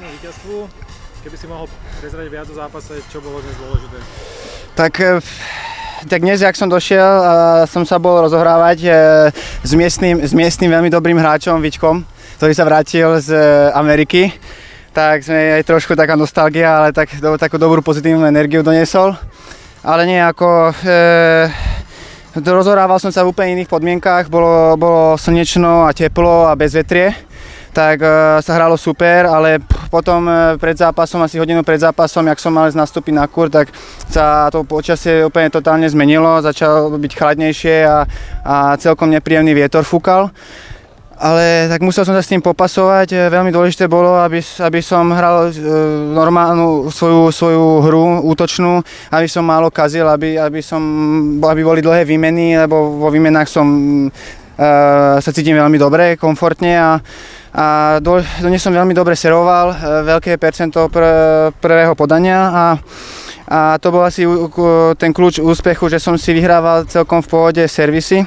krásnemu víťazstvu. Keby si mohol prezradiť viac o zápase, čo bolo dnes dôležité? Tak dnes, jak som došiel, som sa bol rozohrávať s miestnym veľmi dobrým hráčom, Viťkom, ktorý sa vrátil z Ameriky. Tak sme aj trošku taká nostalgia, ale takú dobrú pozitívnu energiu doniesol. Ale nie ako... Rozohrával som sa v úplne iných podmienkach, bolo slnečno a teplo a bez vetrie. Tak sa hralo super, ale potom pred zápasom, asi hodinu pred zápasom, jak som mal nastúpiť na kurz, tak sa to počasie úplne totálne zmenilo, začalo byť chladnejšie a celkom nepríjemný vietor fúkal. Ale tak musel som sa s tým popasovať, veľmi dôležité bolo, aby som hral normálnu svoju hru útočnú, aby som málo kazil, aby boli dlhé výmeny, lebo vo výmenách sa cítim veľmi dobre, komfortne a dnes som veľmi dobre servoval, veľké percento prvého podania a to bol asi ten kľúč úspechu, že som si vyhrával celkom v pohode servisy.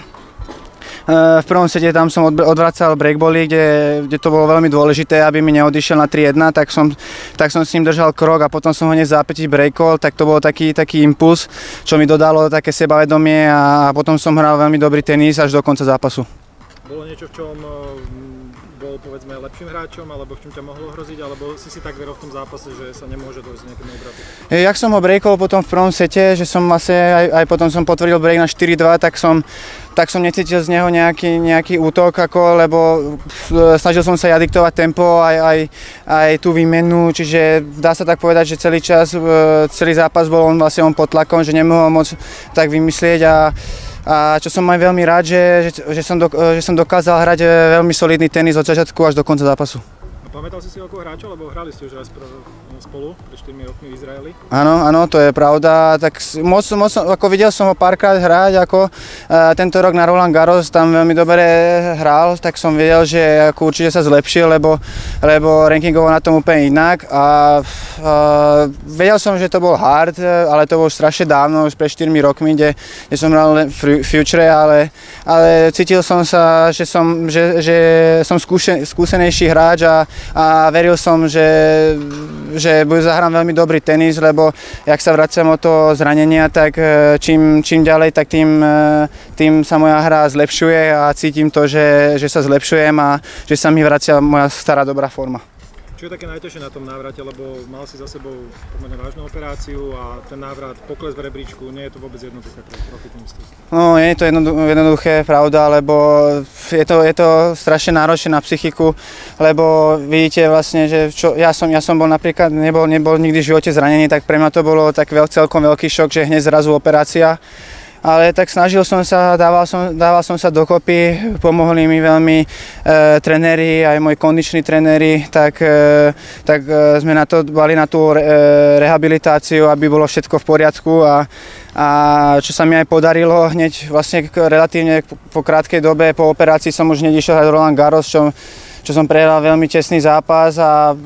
V prvom sete tam som odvracal breakbally, kde to bolo veľmi dôležité, aby mi neodišiel na 3-1, tak som s ním držal krok a potom som ho hneď zápätiť breakol, tak to bol taký impuls, čo mi dodalo také sebavedomie a potom som hral veľmi dobrý tenis až do konca zápasu. Bolo niečo, v čom bol povedzme lepším hráčom, alebo v čom ťa mohlo ohroziť, alebo si tak veril v tom zápase, že sa nemôže dojsť nejakému obratu? Jak som ho breakol potom v prvom sete, že som vlastne aj potom som potvrdil break na 4-2, tak som necítil z neho nejaký útok, lebo snažil som sa diktovať tempo aj tú výmenu, čiže dá sa tak povedať, že celý zápas bol on pod tlakom, že nemohol moc tak vymyslieť a čo som aj veľmi rád, že som dokázal hrať veľmi solidný tenis od začiatku až do konca zápasu. Pamätal si ako hráča, lebo hrali ste už raz spolu pred 4 rokmi v Izraeli? Áno, to je pravda. Tak moc, ako videl som ho párkrát hrať, tento rok na Roland Garros tam veľmi dobre hral, tak som vedel, že určite sa zlepšil, lebo rankingovo na tom úplne inak. Vedel som, že to bol hard, ale to bol strašne dávno, už pred 4 rokmi, kde som hral Future, ale cítil som sa, že som skúsenejší hráč a veril som, že zahrám veľmi dobrý tenis, lebo jak sa vracam od toho zranenia, tak čím ďalej, tak tým sa moja hra zlepšuje a cítim to, že sa zlepšujem a že sa mi vracia moja stará dobrá forma. Čo je také najťažšie na tom návrate, lebo mal si za sebou pomerne vážnu operáciu a ten návrat, pokles v rebríčku, nie je to vôbec jednoduché pre profitníctvo? No, nie je to jednoduché, pravda, lebo je to strašne náročné na psychiku, lebo vidíte vlastne, že ja som bol napríklad, nebol nikdy v živote zranený, tak pre mňa to bolo tak celkom veľký šok, že hneď zrazu operácia. Ale tak snažil som sa, dával som sa dokopy, pomohli mi veľmi tréneri, aj moji kondiční tréneri, tak sme dbali na tú rehabilitáciu, aby bolo všetko v poriadku a čo sa mi aj podarilo hneď vlastne relatívne po krátkej dobe po operácii som už hneď išiel hrať Roland Garros, čo som prehral veľmi tesný zápas a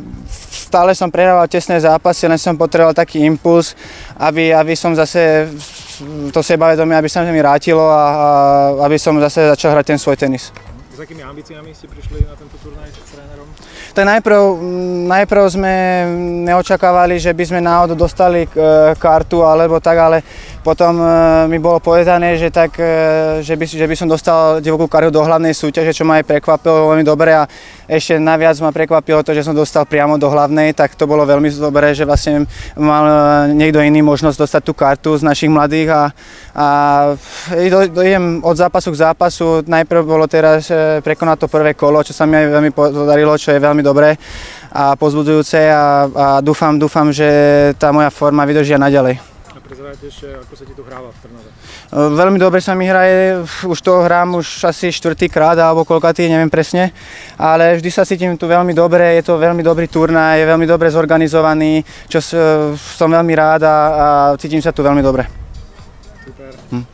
stále som prehrával tesné zápasy, len som potreboval taký impuls, aby som zase to sebavedomie, aby sa mi vrátilo a aby som zase začal hrať ten svoj tenis. S akými ambíciami ste prišli na tento turnaj s trénerom? Tak najprv sme neočakávali, že by sme náhodou dostali kartu alebo tak, ale potom mi bolo povedané, že by som dostal divokú kartu do hlavnej súťaže, čo ma aj prekvapilo veľmi dobre a ešte naviac ma prekvapilo to, že som dostal priamo do hlavnej, tak to bolo veľmi dobré, že vlastne mal niekto iný možnosť dostať tú kartu z našich mladých a idem od zápasu k zápasu. Najprv bolo teraz prekonať to prvé kolo, čo sa mi aj veľmi podarilo, čo je veľmi dobré a povzbudzujúce a dúfam, že tá moja forma vydrží naďalej. A prezerajte ešte, ako sa ti tu hráva v Trnave? Veľmi dobre sa mi hraje, už to hrám už asi 4. krát alebo koľkatý, neviem presne, ale vždy sa cítim tu veľmi dobre, je to veľmi dobrý turnaj, je veľmi dobre zorganizovaný, čo som veľmi rád a cítim sa tu veľmi dobre. Super.